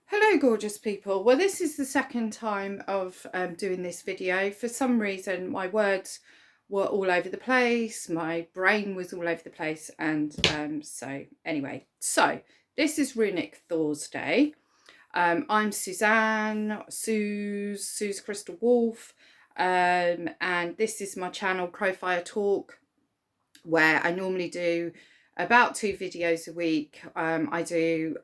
Hello gorgeous people. Well, this is the second time of doing this video. For some reason my words were all over the place, my brain was all over the place, and so this is Runic Thor's day. I'm Suzanne, Sue's Crystal Wolf, and this is my channel Crowfire Talk, where I normally do about 2 videos a week. I do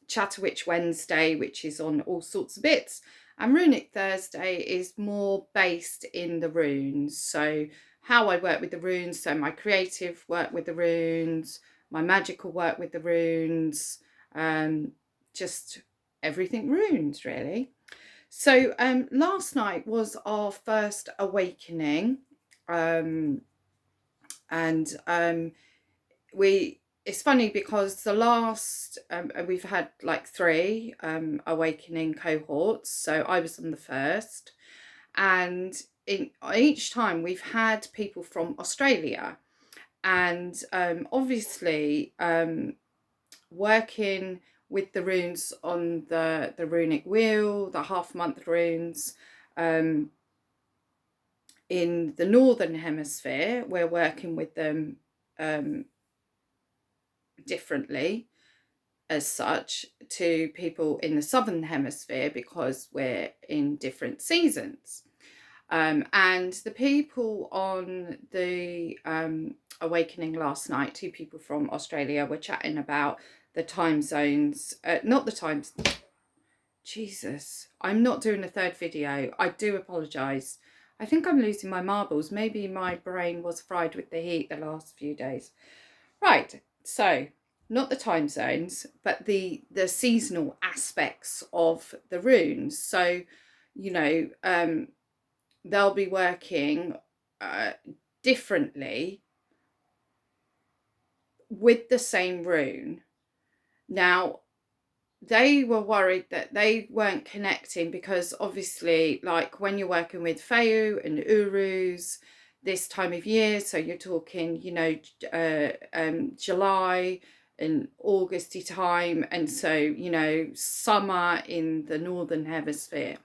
Chatterwitch Wednesday, which is on all sorts of bits, and Runic Thursday is more based in the runes. So how I work with the runes, so my creative work with the runes, my magical work with the runes, just everything runes really. So last night was our first awakening, and it's funny because the last we've had like 3 awakening cohorts, so I was on the first, and in each time we've had people from Australia, and obviously working with the runes on the runic wheel, the half-month runes, in the northern hemisphere we're working with them differently as such to people in the southern hemisphere because we're in different seasons. And the people on the awakening last night, 2 people from Australia, were chatting about the time zones, not the times. Jesus, I'm not doing a third video. I do apologise. I think I'm losing my marbles. Maybe my brain was fried with the heat the last few days. Right, so not the time zones, but the seasonal aspects of the runes. So, you know, they'll be working differently with the same rune. Now, they were worried that they weren't connecting because obviously, like when you're working with Feu and Urus this time of year, so you're talking, you know, July and Augusty time, and so, you know, summer in the northern hemisphere.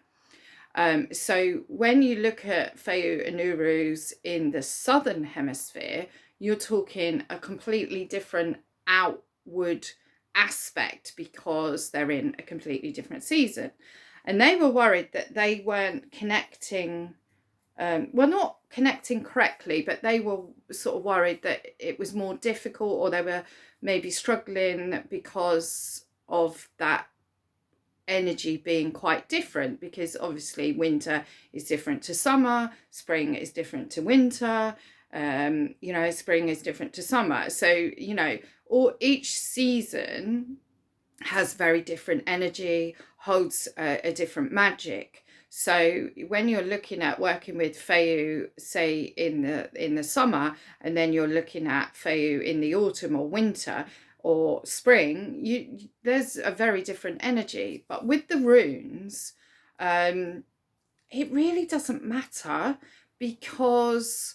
So when you look at Feu and Urus in the southern hemisphere, you're talking a completely different outward aspect because they're in a completely different season. And they were worried that they weren't connecting, well, not connecting correctly, but they were sort of worried that it was more difficult, or they were maybe struggling because of that energy being quite different, because obviously winter is different to summer, spring is different to winter, you know, spring is different to summer. So, you know, each season has very different energy, holds a different magic. So when you're looking at working with Feu, say in the summer, and then you're looking at Feu in the autumn or winter or spring, there's a very different energy. But with the runes, it really doesn't matter, because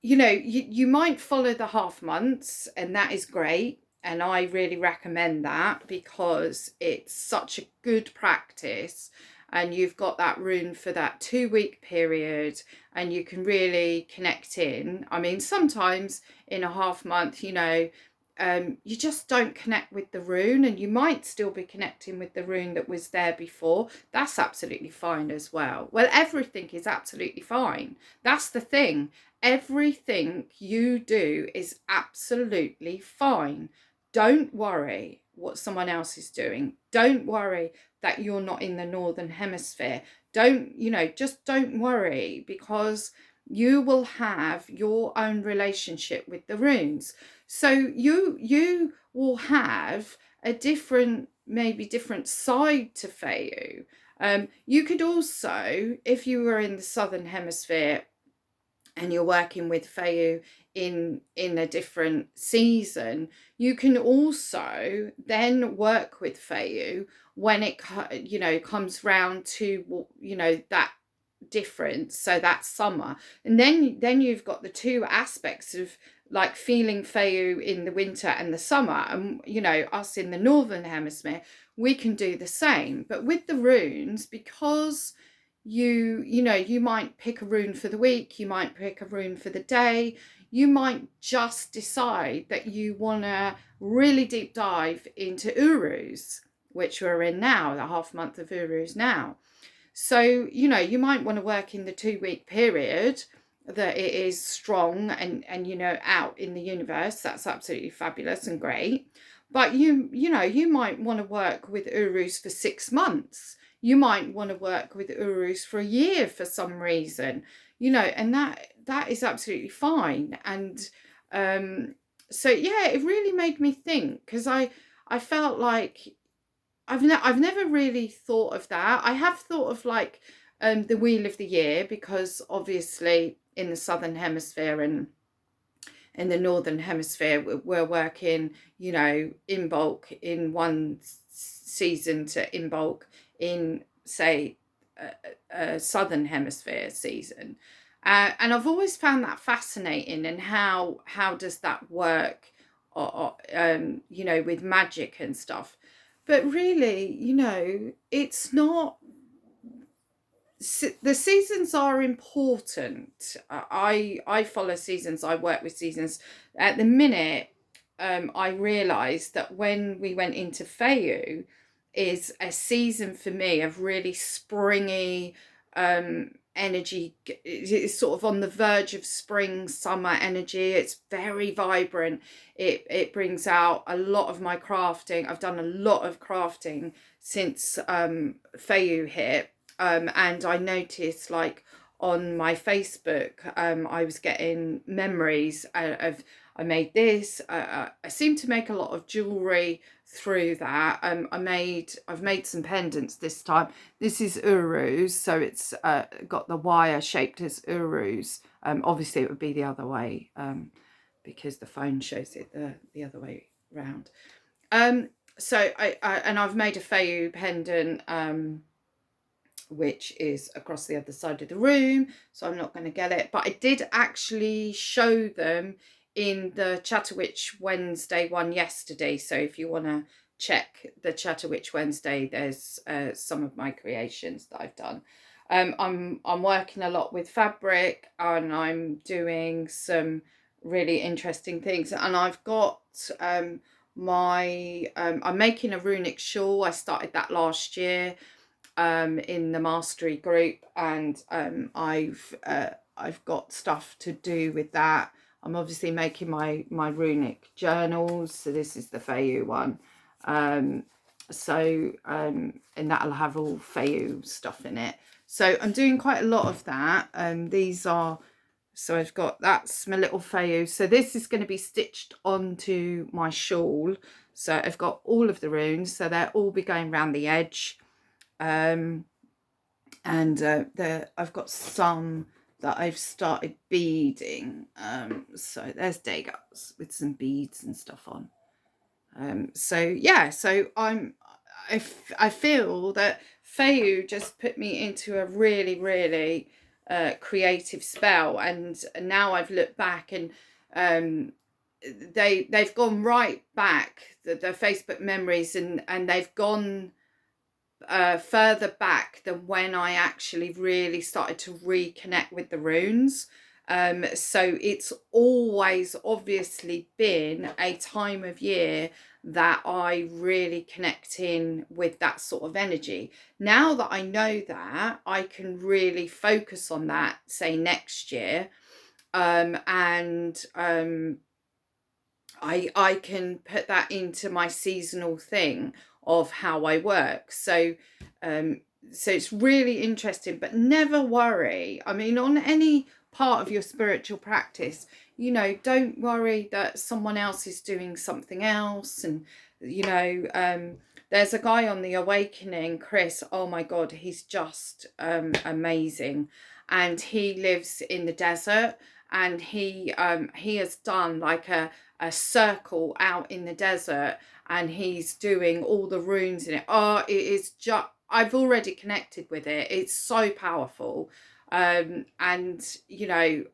you know, you might follow the half months, and that is great, and I really recommend that because it's such a good practice, and you've got that rune for that 2-week period, and you can really connect in. I mean, sometimes in a half month, you know, you just don't connect with the rune, and you might still be connecting with the rune that was there before. That's absolutely fine as well. Well, everything is absolutely fine. That's the thing. Everything you do is absolutely fine. Don't worry what someone else is doing. Don't worry that you're not in the northern hemisphere. Don't, you know, just don't worry, because you will have your own relationship with the runes. So you will have a different, maybe different side to Feu. You could also, if you were in the southern hemisphere and you're working with Feu in a different season, you can also then work with Feu when it, you know, comes round to, you know, that difference, so that's summer. And then you've got the 2 aspects of like feeling Feu in the winter and the summer, and you know, us in the northern hemisphere, we can do the same. But with the runes, because you know, you might pick a rune for the week, you might pick a rune for the day, you might just decide that you want to really deep dive into Urus, which we're in now, the half month of Urus now. So, you know, you might want to work in the 2 week period that it is strong and, you know, out in the universe. That's absolutely fabulous and great. But you know, you might want to work with Urus for 6 months. You might want to work with Urus for a year for some reason, you know, and that is absolutely fine. And so yeah, it really made me think, because I felt like I've never really thought of that. I have thought of like the Wheel of the Year, because obviously in the Southern Hemisphere and in the Northern Hemisphere we're working, you know, in bulk in one season to in bulk in, say, a Southern Hemisphere season. And I've always found that fascinating. And how does that work, you know, with magic and stuff. But really, you know, it's not, the seasons are important. I follow seasons, I work with seasons. At the minute, I realised that when we went into Feu is a season for me of really springy energy. It's sort of on the verge of spring, summer energy. It's very vibrant. It brings out a lot of my crafting. I've done a lot of crafting since Feu hit. And I noticed, like, on my Facebook, I was getting memories of, I made this. I seem to make a lot of jewelry through that. I've made some pendants this time. This is Urus, so it's got the wire shaped as Urus. Obviously it would be the other way, because the phone shows it the other way round. So I've made a Feu pendant, which is across the other side of the room, so I'm not going to get it. But I did actually show them in the Chatterwitch Wednesday one yesterday, so if you want to check the Chatterwitch Wednesday, there's some of my creations that I've done. I'm working a lot with fabric, and I'm doing some really interesting things. And I've got I'm making a runic shawl. I started that last year in the mastery group, and I've got stuff to do with that. I'm obviously making my runic journals, so this is the Feu one. And that'll have all Feu stuff in it. So I'm doing quite a lot of that. These are, so I've got, that's my little Feu. So this is going to be stitched onto my shawl. So I've got all of the runes, so they'll all be going around the edge. And I've got some that I've started beading. So there's Degas with some beads and stuff on. So yeah, so I feel that Feu just put me into a really, really creative spell. And now I've looked back, and they've gone right back, the Facebook memories, and they've gone further back than when I actually really started to reconnect with the runes. So it's always obviously been a time of year that I really connect in with that sort of energy. Now that I know that, I can really focus on that, say, next year. I can put that into my seasonal thing of how I work. So so it's really interesting. But never worry. I mean, on any part of your spiritual practice, you know, don't worry that someone else is doing something else. And you know, there's a guy on the Awakening, Chris. Oh my God, he's just amazing. And he lives in the desert, and he has done like a circle out in the desert, and he's doing all the runes in it. Oh, it is just, I've already connected with it. It's so powerful. And you know,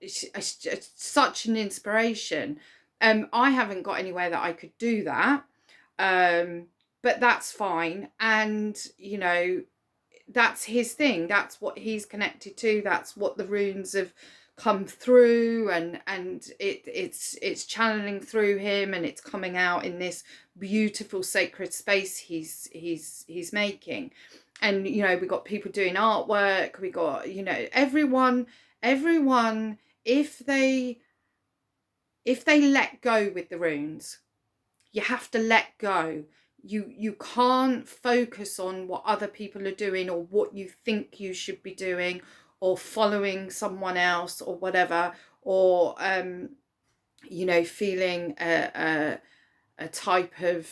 such an inspiration. I haven't got anywhere that I could do that, but that's fine. And you know, that's his thing. That's what he's connected to. That's what the runes have come through, and it's channeling through him, and it's coming out in this beautiful sacred space he's making. And you know, we got people doing artwork. We got, you know, everyone if they let go with the runes, you have to let go. You can't focus on what other people are doing, or what you think you should be doing, or following someone else, or whatever, or you know, feeling a type of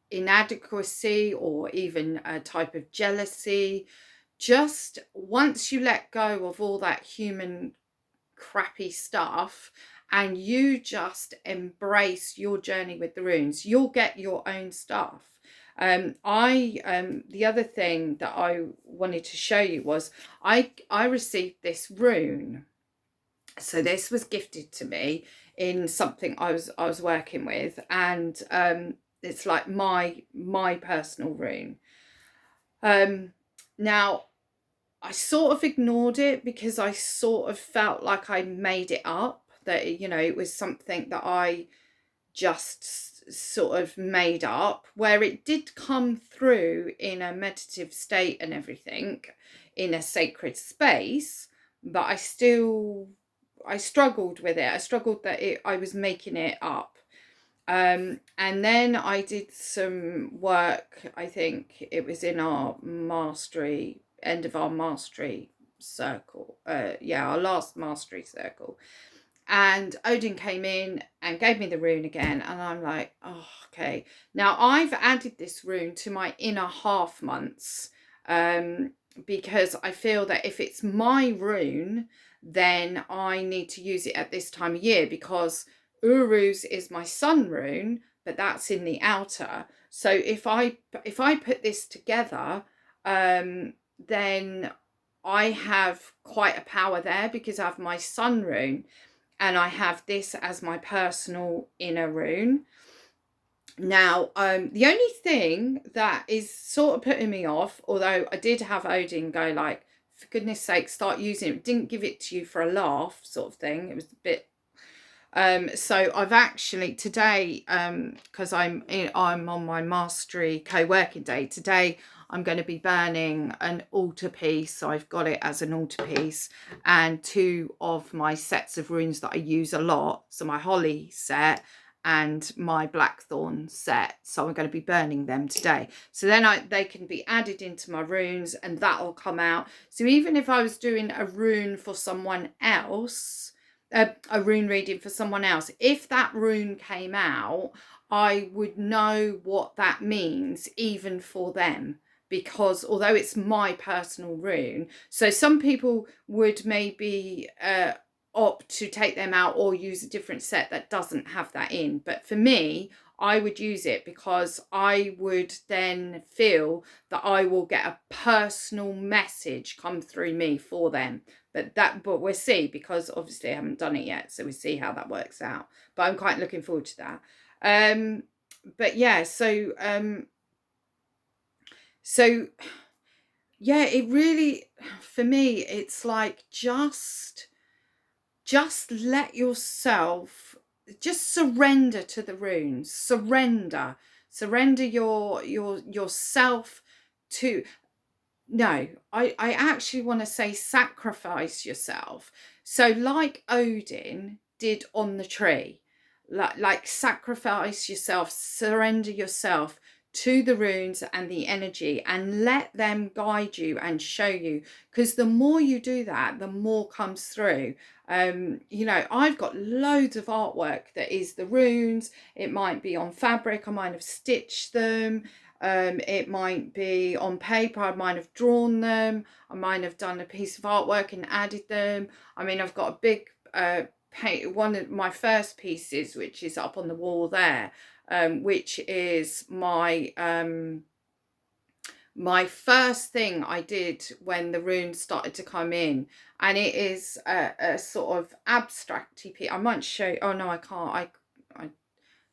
inadequacy, or even a type of jealousy. Just once you let go of all that human crappy stuff, and you just embrace your journey with the runes, you'll get your own stuff. The other thing that I wanted to show you was I received this rune. So this was gifted to me in something I was working with, and it's like my personal rune. Now I sort of ignored it because I sort of felt like I made it up, that, you know, it was something that I just sort of made up, where it did come through in a meditative state and everything, in a sacred space, but I struggled with it. I struggled that I was making it up. And then I did some work, I think it was in our mastery, end of our mastery circle. Our last mastery circle. And Odin came in and gave me the rune again. And I'm like, oh, okay. Now I've added this rune to my inner half months, because I feel that if it's my rune, then I need to use it at this time of year, because Uru's is my sun rune, but that's in the outer. So if I put this together, then I have quite a power there, because I have my sun rune and I have this as my personal inner rune. Now, the only thing that is sort of putting me off, although I did have Odin go like, for goodness sake, start using it. Didn't give it to you for a laugh sort of thing. It was a bit. So I've actually today, because I'm on my mastery co-working day today, I'm going to be burning an altar piece. So I've got it as an altar piece, and 2 of my sets of runes that I use a lot. So my holly set and my blackthorn set. So I'm going to be burning them today. So then they can be added into my runes, and that'll come out. So even if I was doing a rune for someone else, a rune reading for someone else, if that rune came out, I would know what that means even for them, because although it's my personal rune, so some people would maybe opt to take them out or use a different set that doesn't have that in. But for me, I would use it because I would then feel that I will get a personal message come through me for them. But we'll see, because obviously I haven't done it yet, so we'll see how that works out. But I'm quite looking forward to that. But yeah, so yeah, it really, for me, it's like just let yourself, just surrender to the runes. Surrender yourself to. No, I actually want to say sacrifice yourself. So like Odin did on the tree, like sacrifice yourself, surrender yourself to the runes and the energy, and let them guide you and show you, because the more you do that, the more comes through. You know, I've got loads of artwork that is the runes. It might be on fabric, I might have stitched them. It might be on paper, I might have drawn them, I might have done a piece of artwork and added them. I mean, I've got a big one of my first pieces, which is up on the wall there, which is my my first thing I did when the runes started to come in, and it is a sort of abstracty piece. I might show, oh no, I can't, I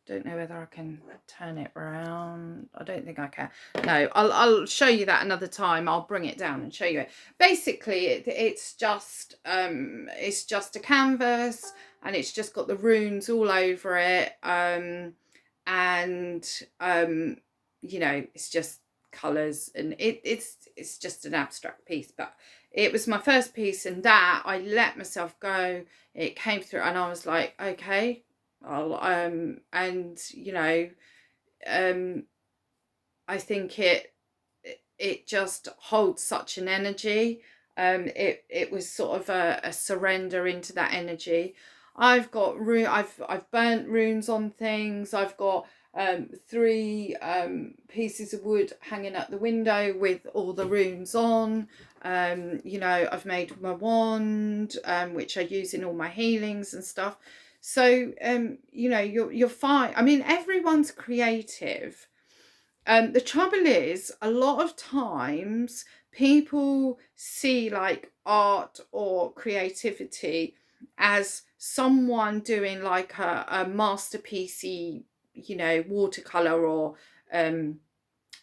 don't know whether I can turn it around. I don't think I can. No, I'll show you that another time. I'll bring it down and show you it. Basically, it's just a canvas, and it's just got the runes all over it. You know, it's just colours, and it's just an abstract piece. But it was my first piece, and that I let myself go. It came through, and I was like, okay. And you know, I think it just holds such an energy. It was sort of a surrender into that energy. I've burnt runes on things. I've got 3 pieces of wood hanging at the window with all the runes on. You know, I've made my wand, which I use in all my healings and stuff. So you know, you're fine. I mean, everyone's creative. The trouble is, a lot of times people see like art or creativity as someone doing like a masterpiecey, you know, watercolor or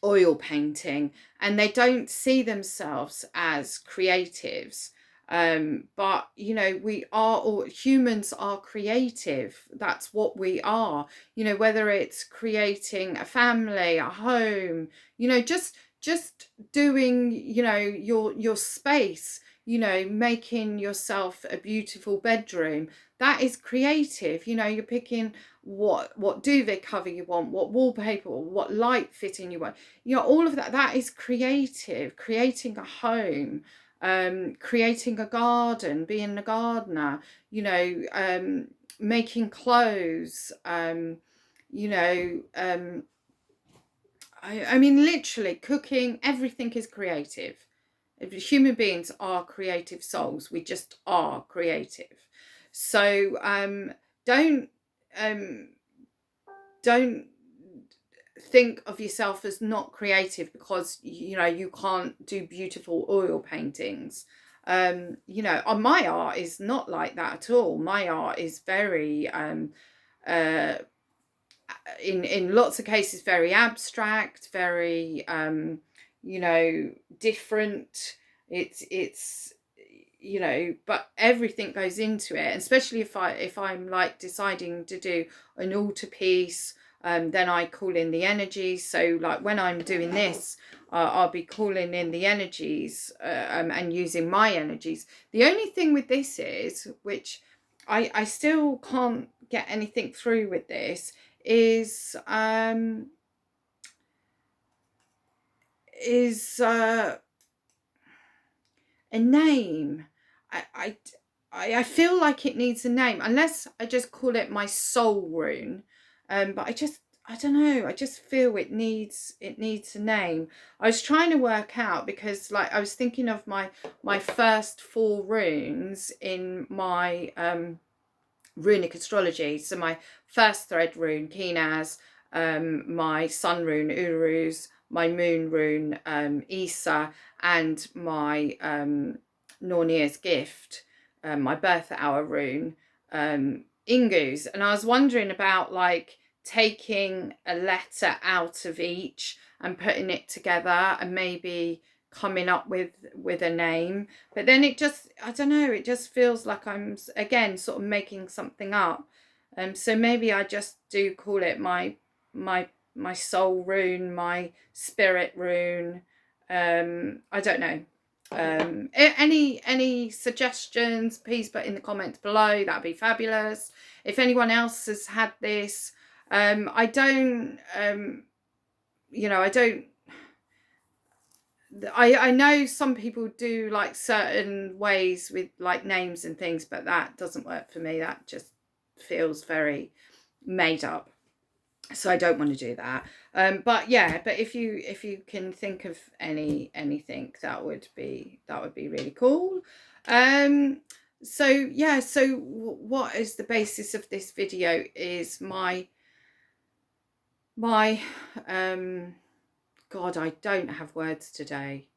oil painting, and they don't see themselves as creatives. But you know, we are all humans, are creative. That's what we are. You know, whether it's creating a family, a home, you know, just doing, you know, your space, you know, making yourself a beautiful bedroom, that is creative. You know, you're picking what duvet cover you want, what wallpaper, what light fitting you want, you know, all of that is creative. Creating a home, creating a garden, being a gardener, you know, making clothes, you know, I mean, literally cooking, everything is creative. Human beings are creative souls. We just are creative. So don't don't think of yourself as not creative because, you know, you can't do beautiful oil paintings. You know, my art is not like that at all. My art is very in lots of cases very abstract, very you know, different. It's you know, but everything goes into it, especially if I'm like deciding to do an altarpiece. Then I call in the energies. So like when I'm doing this, I'll be calling in the energies and using my energies. The only thing with this is, which I still can't get anything through with this, is a name. I feel like it needs a name, unless I just call it my soul rune. But I don't know. I just feel it needs a name. I was trying to work out, because like I was thinking of my first 4 runes in my runic astrology. So my first thread rune, Kinaz, my sun rune, Uruz, my moon rune, Isa, and my Nornir's gift, my birth hour rune, Ingus. And I was wondering about like taking a letter out of each and putting it together and maybe coming up with a name. But then it just, I don't know, it just feels like I'm again sort of making something up. So maybe I just do call it my soul rune, my spirit rune. I don't know. Any suggestions, please put in the comments below. That'd be fabulous. If anyone else has had this, I don't you know, I know some people do like certain ways with like names and things, but that doesn't work for me. That just feels very made up. So I don't want to do that. But yeah, but if you can think of anything, that would be really cool. So yeah, so what is the basis of this video is my God, I don't have words today.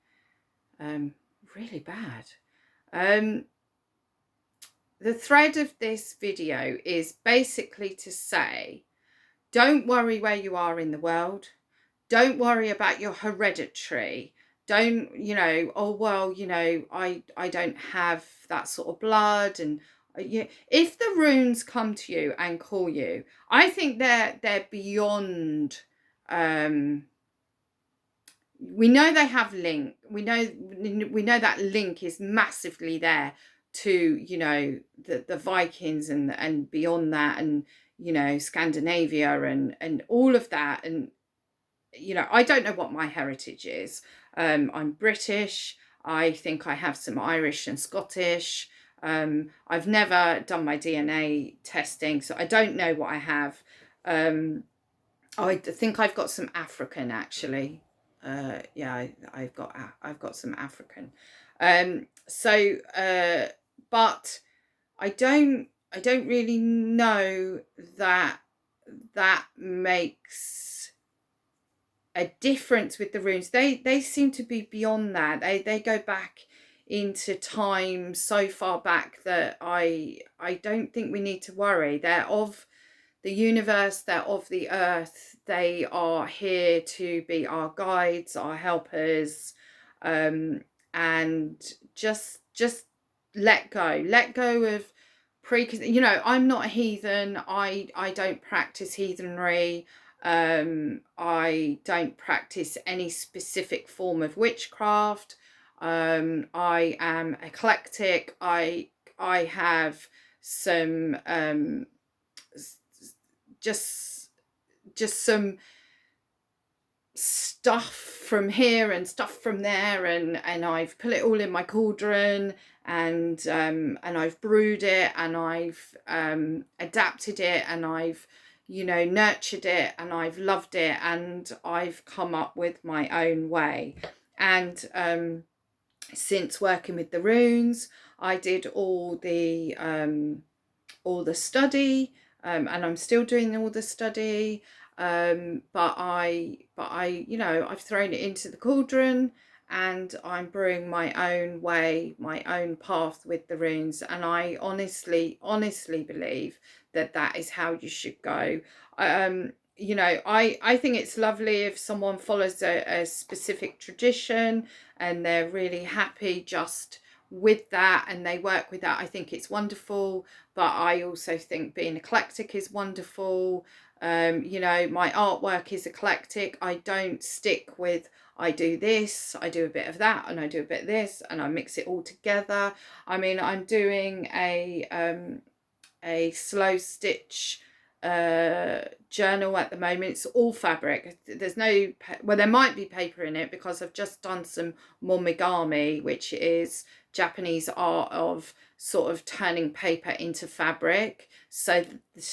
Really bad. The thread of this video is basically to say, don't worry where you are in the world. Don't worry about your hereditary. Don't, oh, well, I don't have that sort of blood. And if the runes come to you and call you, I think they're beyond, we know they have link. We know that link is massively there to, the Vikings and beyond that, and, Scandinavia and all of that. And, I don't know what my heritage is. I'm British. I think I have some Irish and Scottish. I've never done my DNA testing, so I don't know what I have. I think I've got some African, actually. Yeah, I've got some African. But I don't really know that makes a difference with the runes. They seem to be beyond that. They go back into time so far back that I don't think we need to worry. They're of the universe, they're of the earth. They are here to be our guides, our helpers, and just let go of I'm not a heathen. I don't practice heathenry. I don't practice any specific form of witchcraft. I am eclectic. I have some just some stuff from here and stuff from there, and I've put it all in my cauldron, and I've brewed it, and I've adapted it, and I've nurtured it, and I've loved it, and I've come up with my own way. And since working with the runes, I did all the study, and I'm still doing all the study. But I've thrown it into the cauldron, and I'm brewing my own way, my own path with the runes. And I honestly believe that is how you should go. I think it's lovely if someone follows a specific tradition and they're really happy just with that and they work with that. I think it's wonderful, but I also think being eclectic is wonderful. My artwork is eclectic. I don't stick with, I do this, I do a bit of that, and I do a bit of this, and I mix it all together. I mean, I'm doing a slow stitch journal at the moment. It's all fabric. There's no, well, there might be paper in it because I've just done some momigami, which is Japanese art of sort of turning paper into fabric. So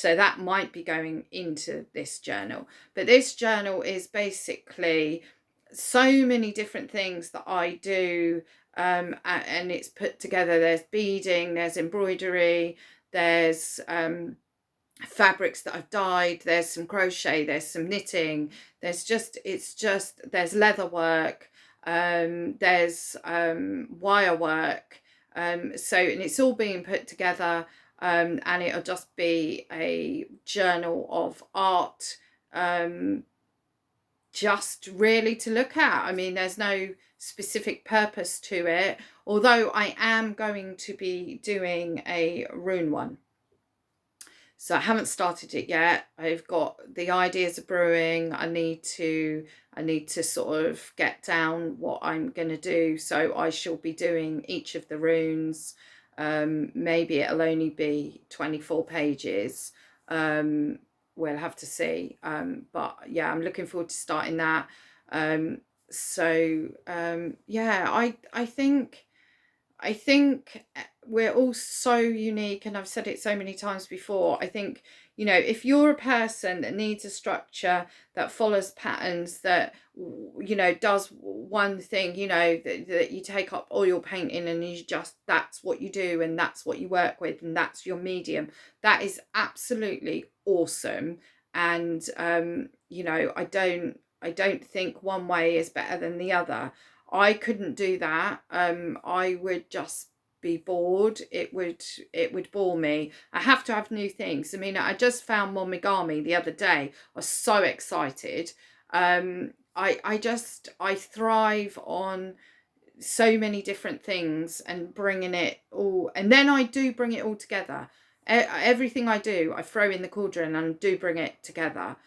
that might be going into this journal. But this journal is basically so many different things that I do, and it's put together. There's beading, there's embroidery, there's fabrics that I've dyed, there's some crochet, there's some knitting, there's leather work, there's wire work, and it's all being put together, and it'll just be a journal of art, just really to look at. I mean, there's no specific purpose to it, although I am going to be doing a rune one. So I haven't started it yet. I've got the ideas of brewing. I need to sort of get down what I'm going to do. So I shall be doing each of the runes. Maybe it'll only be 24 pages. We'll have to see. But yeah, I'm looking forward to starting that. Yeah, I think we're all so unique, and I've said it so many times before. I think, if you're a person that needs a structure, that follows patterns, that, does one thing, that you take up oil painting and that's what you do and that's what you work with and that's your medium, that is absolutely awesome. And, I I don't think one way is better than the other. I couldn't do that. I would just be bored. It would bore me. I have to have new things. I mean, I just found Momigami the other day. I was so excited. I thrive on so many different things and bringing it all, and then I do bring it all together. Everything I do, I throw in the cauldron and do bring it together.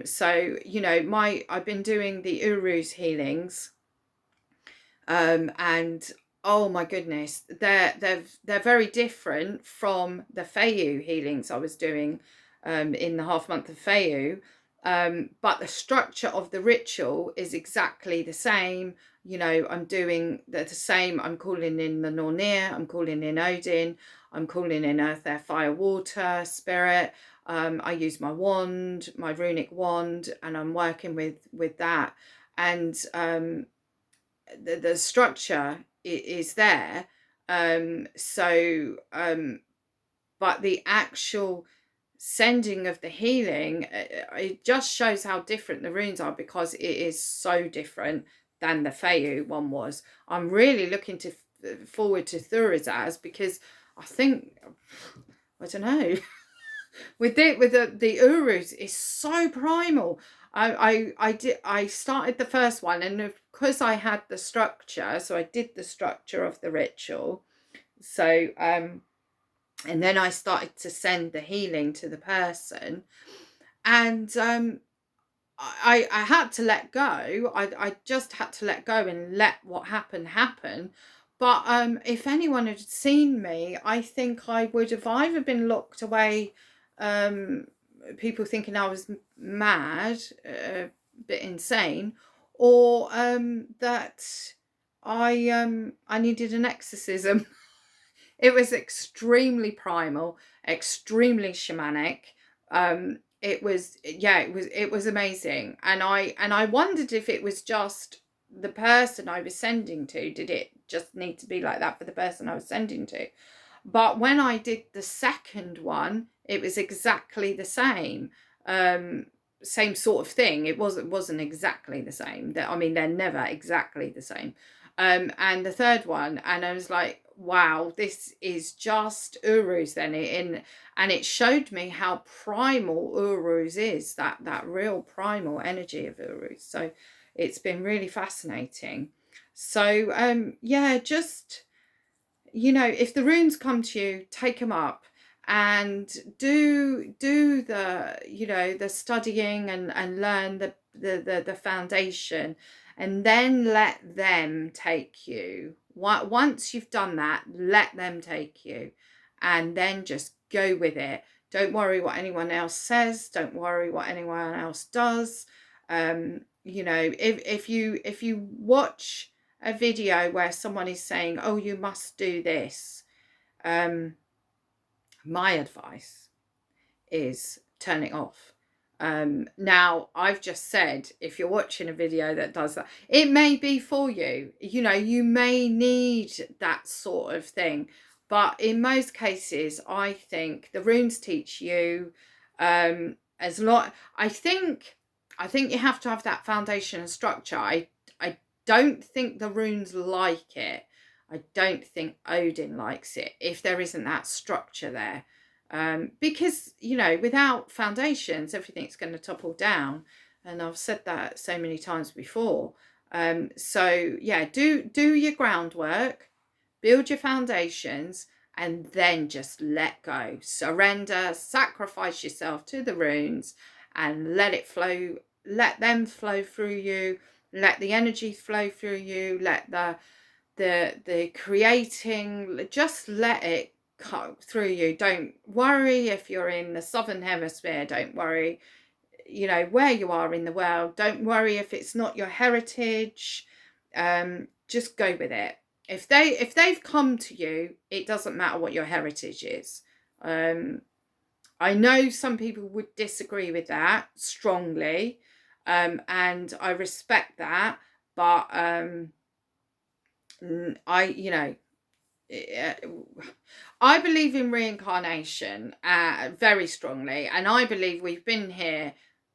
So you know, I've been doing the Uru's healings, and oh my goodness, they're very different from the Feiyu healings I was doing in the half month of Feiyu. But the structure of the ritual is exactly the same. You know, I'm doing the same. I'm calling in the Nornir, I'm calling in Odin, I'm calling in Earth, Air, Fire, Water, Spirit. I use my wand, my runic wand, and I'm working with that. And the structure is there. But the actual sending of the healing, it just shows how different the runes are, because it is so different than the Feiyu one was. I'm really looking forward to Thurizaz, because I think, I don't know, with the Urus is so primal. I started the first one, and because I had the structure, so I did the structure of the ritual. So and then I started to send the healing to the person, and I had to let go. I just had to let go and let what happened happen. But if anyone had seen me, I think I would have either been locked away, people thinking I was mad, a bit insane, or that I needed an exorcism. It was extremely primal, extremely shamanic. It was amazing, and I wondered if it was just the person I was sending to. Did it just need to be like that for the person I was sending to? But when I did the second one, it was exactly the same. Same sort of thing. It wasn't exactly the same. I mean, they're never exactly the same. And the third one, and I was like, wow, this is just Uruz then. And it showed me how primal Uruz is, that real primal energy of Uruz. So it's been really fascinating. So yeah, just, you know, if the runes come to you, take them up and do the, you know, the studying and learn the foundation, and then let them take you. Once you've done that, let them take you, and then just go with it. Don't worry what anyone else says. Don't worry what anyone else does. You know, if you watch a video where someone is saying, oh, you must do this, my advice is turn it off. Now, I've just said, if you're watching a video that does that, it may be for you. You know, you may need that sort of thing. But in most cases, I think the runes teach you, as lot. I think you have to have that foundation and structure. I don't think the runes like it. I don't think Odin likes it if there isn't that structure there. Because, you know, without foundations, everything's going to topple down. And I've said that so many times before. So yeah, do your groundwork, build your foundations, and then just let go. Surrender, sacrifice yourself to the runes, and let it flow. Let them flow through you. Let the energy flow through you. Let the creating, just let it cut through you. Don't worry if you're in the southern hemisphere. Don't worry, you know, where you are in the world. Don't worry if it's not your heritage. Just go with it. If they've come to you, it doesn't matter what your heritage is. I know some people would disagree with that strongly, and I respect that, but you know, I believe in reincarnation very strongly, and I believe we've been here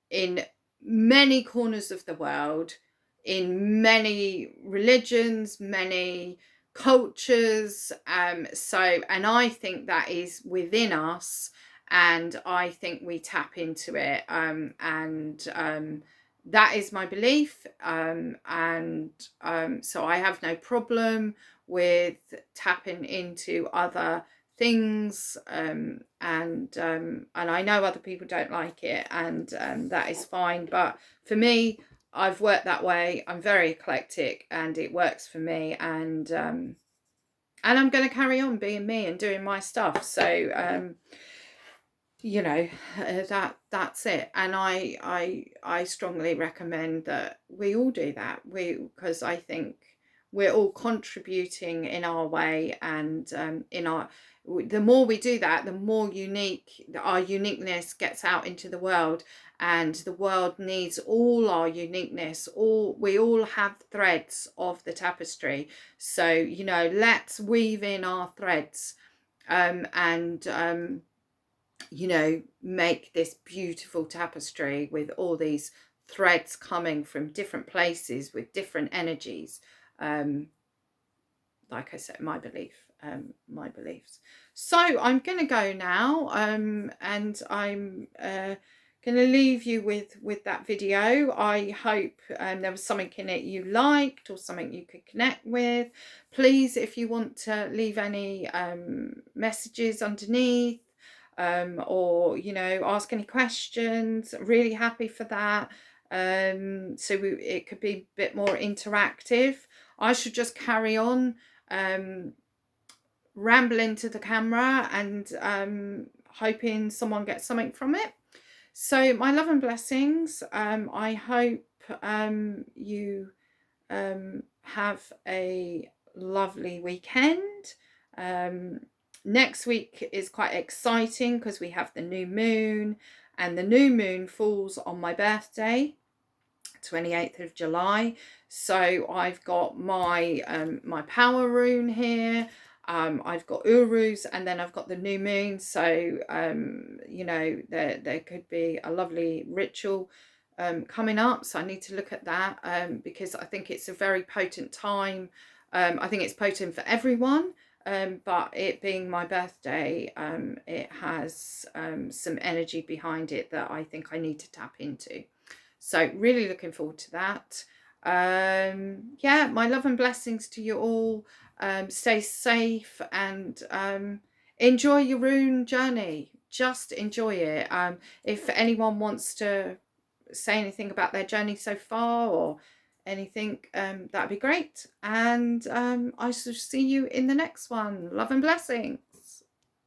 in many corners of the world, in many religions, many cultures. And I think that is within us, and I think we tap into it. And that is my belief. So I have no problem with tapping into other things, and I know other people don't like it, and that is fine, but for me, I've worked that way. I'm very eclectic and it works for me, and I'm going to carry on being me and doing my stuff. So you know, that's it. And I strongly recommend that we all do that, because I think we're all contributing in our way, and in our the more we do that, the more our uniqueness gets out into the world, and the world needs all our uniqueness. We all have threads of the tapestry, so let's weave in our threads, and make this beautiful tapestry with all these threads coming from different places with different energies. Like I said, my beliefs. So I'm going to go now, and I'm going to leave you with that video. I hope there was something in it you liked, or something you could connect with. Please, if you want to leave any messages underneath, or ask any questions, really happy for that. So it could be a bit more interactive. I should just carry on rambling to the camera, and hoping someone gets something from it. So my love and blessings. I hope you have a lovely weekend. Next week is quite exciting because we have the new moon, and the new moon falls on my birthday, 28th of July. So I've got my my power rune here. I've got Urus, and then I've got the new moon. So there could be a lovely ritual coming up. So I need to look at that, because I think it's a very potent time. I think it's potent for everyone. But it being my birthday, it has some energy behind it that I think I need to tap into. So really looking forward to that. Yeah, my love and blessings to you all. Stay safe, and enjoy your rune journey. Just enjoy it. If anyone wants to say anything about their journey so far, or anything, that'd be great. And I shall see you in the next one. Love and blessing.